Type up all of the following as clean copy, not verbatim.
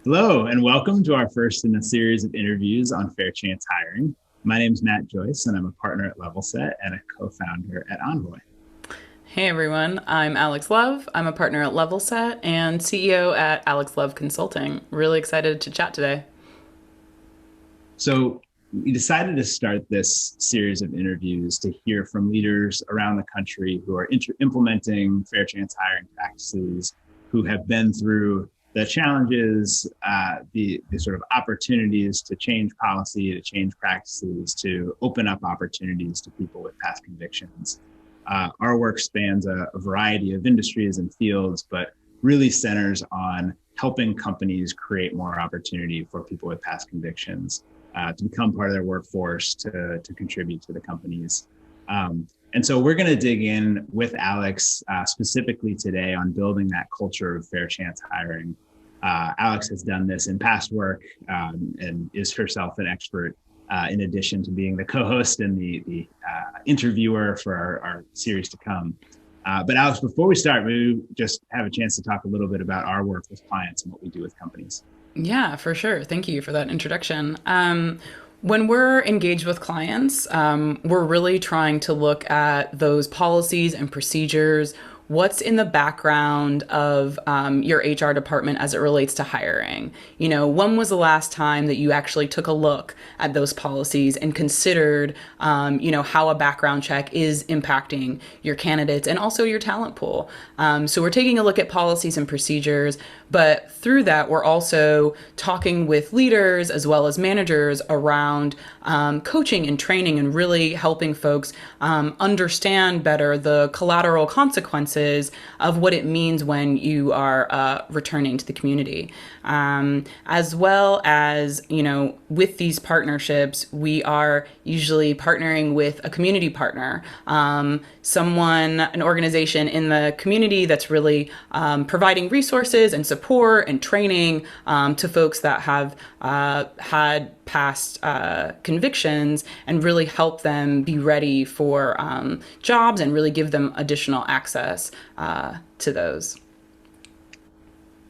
Hello, and welcome to our first in a series of interviews on Fair Chance Hiring. My name is Matt Joyce, and I'm a partner at Levelset and a co-founder at Envoy. Hey everyone, I'm Alex Love. I'm a partner at Levelset and CEO at Alex Love Consulting. Really excited to chat today. So we decided to start this series of interviews to hear from leaders around the country who are implementing fair chance hiring practices, who have been through the challenges, the sort of opportunities to change policy, to change practices, to open up opportunities to people with past convictions. Our work spans a variety of industries and fields, but really centers on helping companies create more opportunity for people with past convictions to become part of their workforce, to contribute to the companies. And so we're going to dig in with Alex specifically today on building that culture of fair chance hiring. Alex has done this in past work and is herself an expert in addition to being the co-host and the interviewer for our series to come. But Alex, before we start, maybe just have a chance to talk a little bit about our work with clients and what we do with companies. Yeah, for sure. Thank you for that introduction. When we're engaged with clients, we're really trying to look at those policies and procedures. What's in the background of your HR department as it relates to hiring? When was the last time that you actually took a look at those policies and considered, how a background check is impacting your candidates and also your talent pool? So we're taking a look at policies and procedures, but through that, we're also talking with leaders as well as managers around coaching and training and really helping folks understand better the collateral consequences of what it means when you are returning to the community. As well as, with these partnerships, we are usually partnering with a community partner, an organization in the community that's really providing resources and support and training to folks that have had past convictions and really help them be ready for jobs and really give them additional access to those.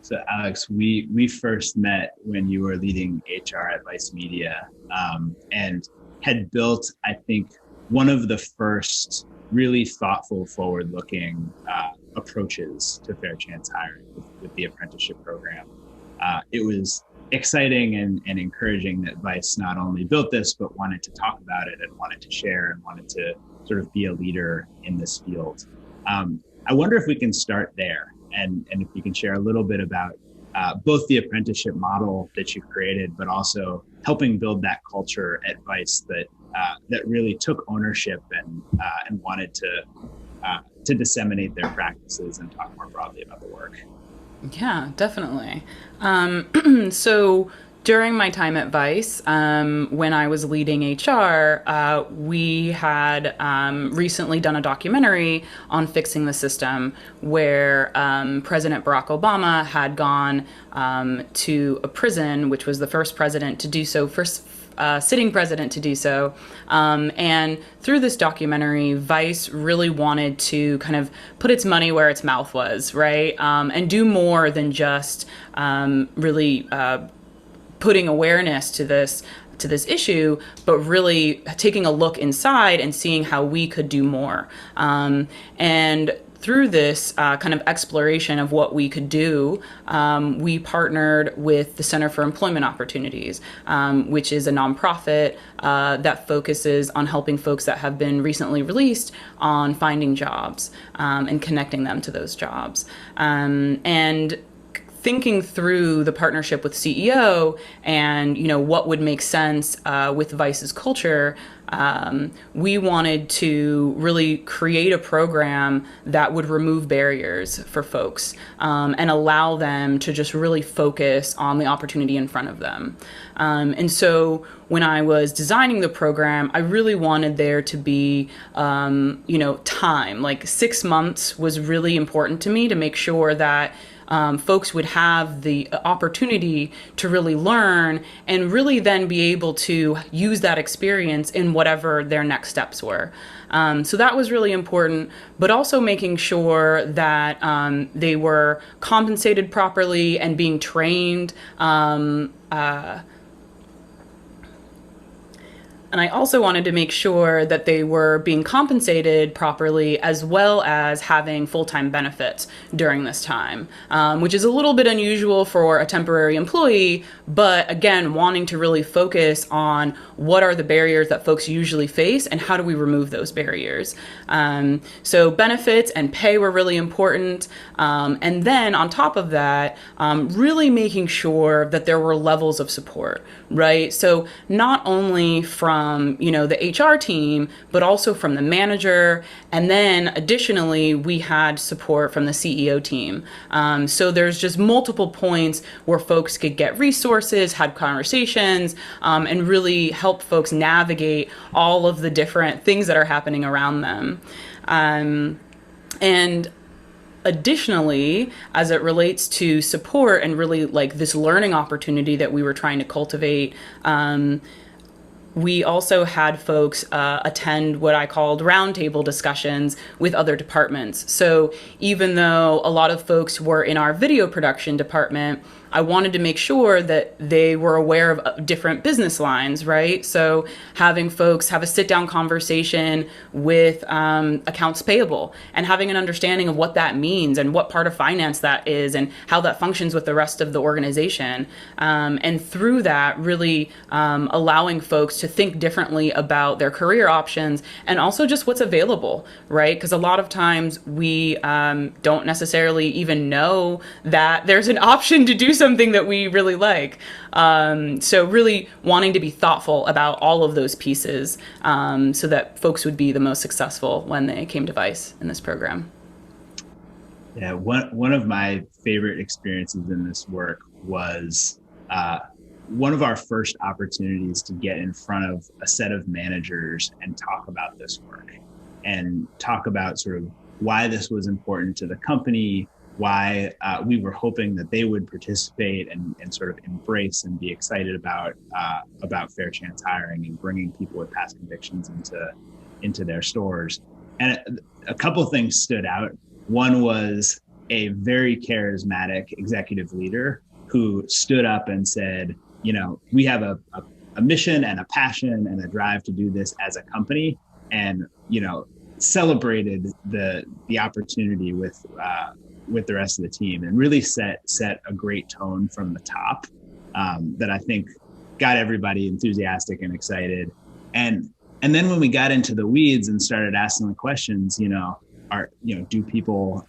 So, Alex, we first met when you were leading HR at Vice Media, and had built, I think, one of the first really thoughtful, forward-looking approaches to fair chance hiring with the apprenticeship program. It was exciting and encouraging that Vice not only built this, but wanted to talk about it and wanted to share and wanted to sort of be a leader in this field. I wonder if we can start there and if you can share a little bit about both the apprenticeship model that you've created, but also helping build that culture at Vice that really took ownership and wanted to disseminate their practices and talk more broadly about the work. Yeah, definitely. So during my time at Vice, when I was leading HR, we had recently done a documentary on fixing the system where President Barack Obama had gone to a prison, which was the first president to do so, first sitting president to do so. And through this documentary, Vice really wanted to kind of put its money where its mouth was, right? And do more than just really putting awareness to this issue, but really taking a look inside and seeing how we could do more. And through this kind of exploration of what we could do, we partnered with the Center for Employment Opportunities, which is a nonprofit that focuses on helping folks that have been recently released on finding jobs and connecting them to those jobs. And thinking through the partnership with CEO and what would make sense with Vice's culture, we wanted to really create a program that would remove barriers for folks and allow them to just really focus on the opportunity in front of them. And so when I was designing the program, I really wanted there to be, time. Like 6 months was really important to me to make sure that folks would have the opportunity to really learn and really then be able to use that experience in whatever their next steps were. So that was really important, but also making sure that they were compensated properly and being trained. And I also wanted to make sure that they were being compensated properly, as well as having full-time benefits during this time, which is a little bit unusual for a temporary employee, but again, wanting to really focus on what are the barriers that folks usually face and how do we remove those barriers. So benefits and pay were really important. And then on top of that, really making sure that there were levels of support, right? So not only from the HR team, but also from the manager. And then additionally, we had support from the CEO team. So there's just multiple points where folks could get resources, had conversations, and really help folks navigate all of the different things that are happening around them. And additionally, as it relates to support and really like this learning opportunity that we were trying to cultivate, we also had folks attend what I called roundtable discussions with other departments. So even though a lot of folks were in our video production department, I wanted to make sure that they were aware of different business lines, right? So having folks have a sit-down conversation with accounts payable and having an understanding of what that means and what part of finance that is and how that functions with the rest of the organization. And through that, really allowing folks to think differently about their career options and also just what's available, right? Because a lot of times we don't necessarily even know that there's an option to do something that we really like. So really wanting to be thoughtful about all of those pieces so that folks would be the most successful when they came to Vice in this program. Yeah, one of my favorite experiences in this work was one of our first opportunities to get in front of a set of managers and talk about this work and talk about sort of why this was important to the company, why we were hoping that they would participate and sort of embrace and be excited about fair chance hiring and bringing people with past convictions into their stores. And a couple of things stood out. One was a very charismatic executive leader who stood up and said, we have a mission and a passion and a drive to do this as a company, and celebrated the opportunity with the rest of the team, and really set a great tone from the top that I think got everybody enthusiastic and excited. And then when we got into the weeds and started asking the questions, do people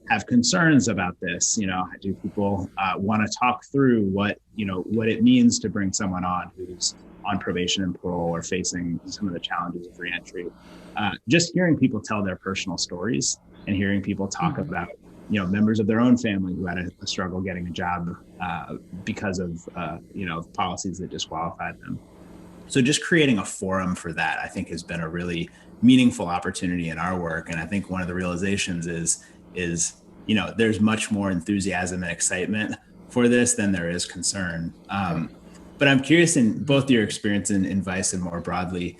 have concerns about this? Do people want to talk through what it means to bring someone on who's on probation and parole or facing some of the challenges of reentry? Just hearing people tell their personal stories and hearing people talk about members of their own family who had a struggle getting a job because of policies that disqualified them. So just creating a forum for that, I think, has been a really meaningful opportunity in our work. And I think one of the realizations is there's much more enthusiasm and excitement for this than there is concern. But I'm curious, in both your experience in Vice and more broadly,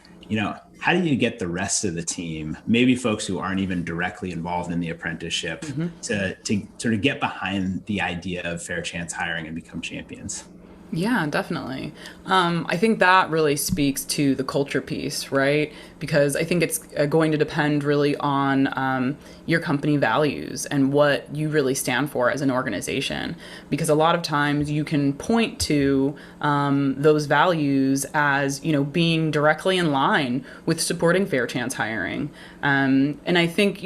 how do you get the rest of the team, maybe folks who aren't even directly involved in the apprenticeship, to sort of get behind the idea of fair chance hiring and become champions? Yeah, definitely. I think that really speaks to the culture piece, right? Because I think it's going to depend really on your company values and what you really stand for as an organization. Because a lot of times you can point to those values as, being directly in line with supporting fair chance hiring. And I think,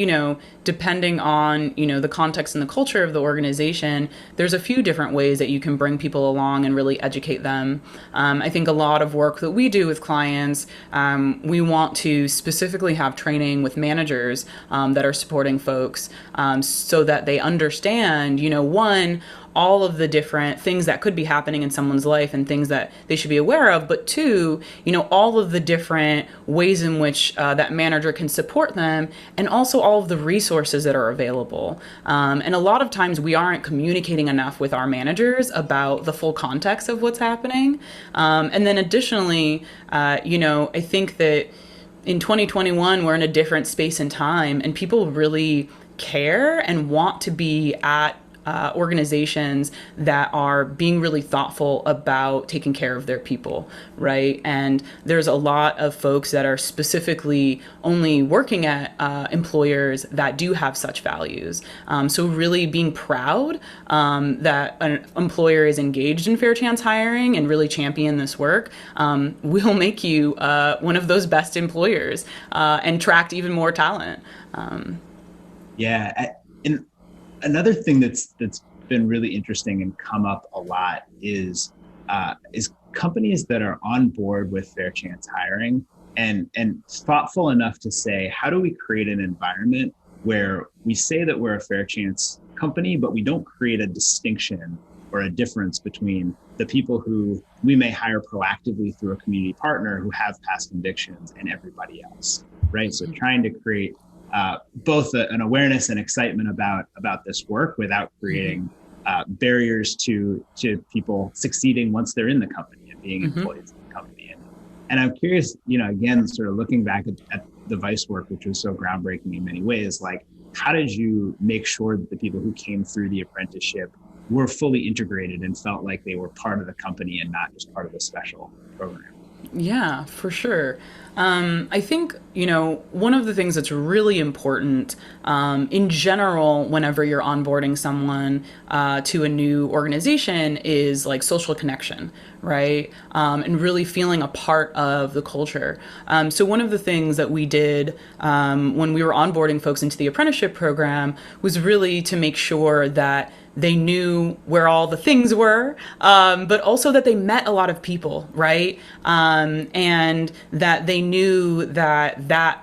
depending on, the context and the culture of the organization, there's a few different ways that you can bring people along and really educate them. I think a lot of work that we do with clients, we want to specifically have training with managers that are supporting folks so that they understand, one, all of the different things that could be happening in someone's life and things that they should be aware of, but two, all of the different ways in which that manager can support them, and also all of the resources that are available. And a lot of times we aren't communicating enough with our managers about the full context of what's happening. And then additionally, I think that in 2021, we're in a different space and time, and people really care and want to be at organizations that are being really thoughtful about taking care of their people, right? And there's a lot of folks that are specifically only working at employers that do have such values. So really being proud that an employer is engaged in fair chance hiring and really champion this work will make you one of those best employers and attract even more talent. And another thing that's been really interesting and come up a lot is companies that are on board with fair chance hiring and thoughtful enough to say, how do we create an environment where we say that we're a fair chance company, but we don't create a distinction or a difference between the people who we may hire proactively through a community partner who have past convictions and everybody else, right? So trying to create both an awareness and excitement about this work without creating barriers to people succeeding once they're in the company and being employees in the company. And I'm curious, again, sort of looking back at the Vice work, which was so groundbreaking in many ways, like how did you make sure that the people who came through the apprenticeship were fully integrated and felt like they were part of the company and not just part of a special program? Yeah, for sure. I think, one of the things that's really important in general, whenever you're onboarding someone to a new organization, is like social connection, right? And really feeling a part of the culture. So one of the things that we did when we were onboarding folks into the apprenticeship program was really to make sure that they knew where all the things were, but also that they met a lot of people, right? And that they knew that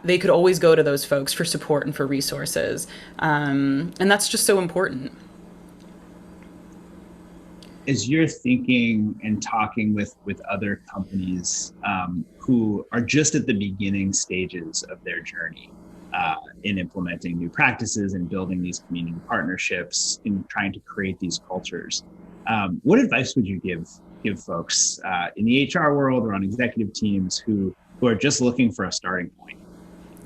they could always go to those folks for support and for resources. And that's just so important. As you're thinking and talking with other companies who are just at the beginning stages of their journey, in implementing new practices and building these community partnerships, in trying to create these cultures, what advice would you give folks in the HR world or on executive teams who are just looking for a starting point?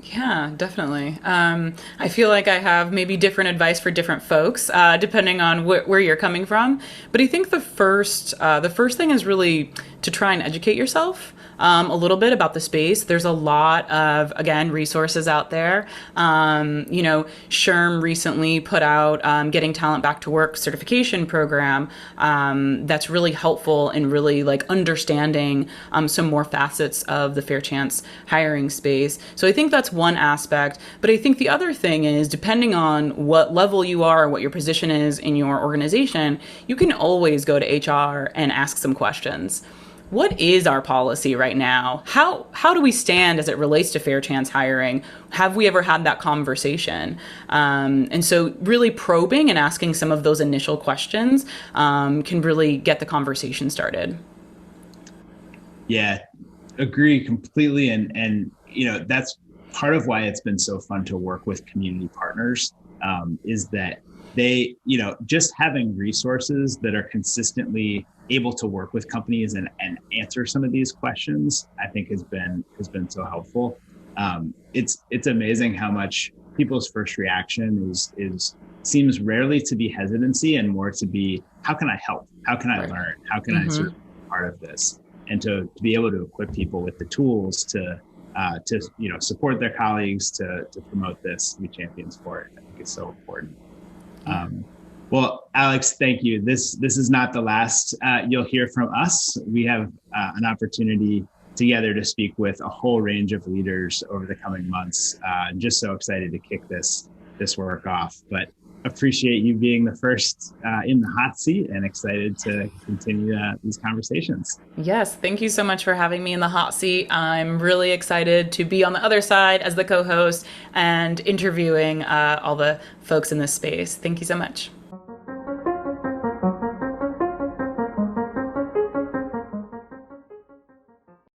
Yeah, definitely. I feel like I have maybe different advice for different folks, depending on where you're coming from. But I think the first thing is really to try and educate yourself a little bit about the space. There's a lot of, again, resources out there. SHRM recently put out Getting Talent Back to Work certification program that's really helpful in really like understanding some more facets of the fair chance hiring space. So I think that's one aspect. But I think the other thing is, depending on what level you are or what your position is in your organization, you can always go to HR and ask some questions. What is our policy right now? How do we stand as it relates to fair chance hiring? Have we ever had that conversation? And so really probing and asking some of those initial questions can really get the conversation started. Yeah, agree completely. And that's part of why it's been so fun to work with community partners, is that they, just having resources that are consistently able to work with companies and answer some of these questions, I think has been so helpful. It's amazing how much people's first reaction seems rarely to be hesitancy and more to be, how can I help? How can I learn? How can I sort of be part of this? And to be able to equip people with the tools to support their colleagues, to promote this, to be champions for it, I think is so important. Well, Alex, thank you. This is not the last you'll hear from us. We have an opportunity together to speak with a whole range of leaders over the coming months. Just so excited to kick this work off, but appreciate you being the first in the hot seat and excited to continue these conversations. Yes, thank you so much for having me in the hot seat. I'm really excited to be on the other side as the co-host and interviewing all the folks in this space. Thank you so much.